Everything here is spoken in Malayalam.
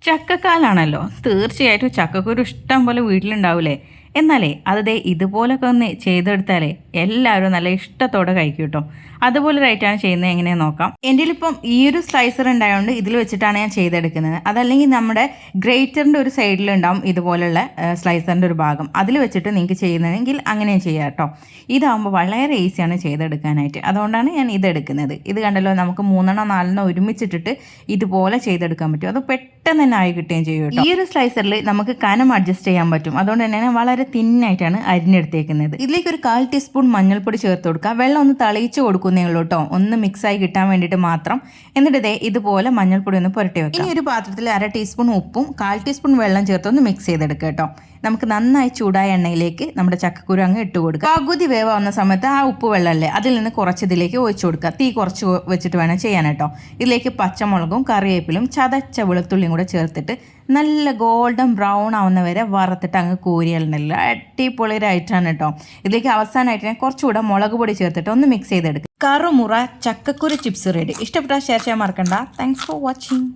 ചക്കക്കാലാണല്ലോ, തീർച്ചയായിട്ടും ചക്കക്കുരു ഇഷ്ടം പോലെ വീട്ടിലുണ്ടാവില്ലേ. എന്നാലേ അത് ഇതുപോലൊക്കെ ഒന്ന് ചെയ്തെടുത്താലേ എല്ലാവരും നല്ല ഇഷ്ടത്തോടെ കഴിക്കും കേട്ടോ. അതുപോലെ റൈറ്റാണ് ചെയ്യുന്നത് എങ്ങനെയാണെന്ന് നോക്കാം. എൻ്റെ ഇപ്പം ഈ ഒരു സ്ലൈസർ ഉണ്ടായതുകൊണ്ട് ഇതിൽ വെച്ചിട്ടാണ് ഞാൻ ചെയ്തെടുക്കുന്നത്. അതല്ലെങ്കിൽ നമ്മുടെ ഗ്രേറ്ററിൻ്റെ ഒരു സൈഡിലുണ്ടാവും ഇതുപോലുള്ള സ്ലൈസറിൻ്റെ ഒരു ഭാഗം, അതിൽ വെച്ചിട്ട് നിങ്ങൾക്ക് ചെയ്യുന്നതെങ്കിൽ അങ്ങനെയും ചെയ്യാം കേട്ടോ. ഇതാകുമ്പോൾ വളരെ ഈസിയാണ് ചെയ്തെടുക്കാനായിട്ട്, അതുകൊണ്ടാണ് ഞാൻ ഇതെടുക്കുന്നത്. ഇത് കണ്ടല്ലോ, നമുക്ക് 3 4 ഒരുമിച്ചിട്ടിട്ട് ഇതുപോലെ ചെയ്തെടുക്കാൻ പറ്റും. അത് പെട്ടെന്ന് തന്നെ ആയി കിട്ടുകയും ചെയ്യും കേട്ടോ. ഈ ഒരു സ്ലൈസറിൽ നമുക്ക് കനം അഡ്ജസ്റ്റ് ചെയ്യാൻ പറ്റും, അതുകൊണ്ട് തന്നെ വളരെ തിന്നായിട്ടാണ് അരിഞ്ഞെടുത്തേക്കുന്നത്. ഇതിലേക്ക് ഒരു 1/4 ടീസ്പൂൺ മഞ്ഞൾപ്പൊടി ചേർത്ത് കൊടുക്കുക. വെള്ളം ഒന്ന് തളിയിച്ച് കൊടുക്കുന്നേ ഉള്ളൂ കേട്ടോ, ഒന്ന് മിക്സായി കിട്ടാൻ വേണ്ടിയിട്ട് മാത്രം. എന്നിട്ട് ഇതുപോലെ മഞ്ഞൾപ്പൊടി ഒന്ന് പുരട്ടി വെക്കുക. ഇനി ഒരു പാത്രത്തിൽ 1/2 ടീസ്പൂൺ ഉപ്പും 1/4 ടീസ്പൂൺ വെള്ളം ചേർത്ത് ഒന്ന് മിക്സ് ചെയ്തെടുക്കുക കേട്ടോ. നമുക്ക് നന്നായി ചൂടായ എണ്ണയിലേക്ക് നമ്മുടെ ചക്കക്കുരു അങ്ങ് ഇട്ട് കൊടുക്കുക. പകുതി വേവാവുന്ന സമയത്ത് ആ ഉപ്പ് വെള്ളമല്ലേ, അതിൽ നിന്ന് കുറച്ച് ഇതിലേക്ക് ഒഴിച്ചു കൊടുക്കുക. തീ കുറച്ച് വെച്ചിട്ട് വേണം ചെയ്യാൻ കേട്ടോ. ഇതിലേക്ക് പച്ചമുളകും കറിവേപ്പിലും ചതച്ച വെളുത്തുള്ളിയും കൂടെ ചേർത്തിട്ട് നല്ല ഗോൾഡൻ ബ്രൗൺ ആവുന്ന വരെ വറുത്തിട്ട് അങ്ങ് കോരിയല്ല അടിപൊളിയായിട്ടാണ് കേട്ടോ. ഇതിലേക്ക് അവസാനമായിട്ട് ഞാൻ കുറച്ചുകൂടെ മുളക് പൊടി ചേർത്തിട്ട് ഒന്ന് മിക്സ് ചെയ്തെടുക്കുക. കറുമുറ ചക്കക്കുരു ചിപ്സ് റെഡി. ഇഷ്ടപ്പെട്ടാൽ ഷെയർ ചെയ്യാൻ മറക്കണ്ട. Thanks for watching.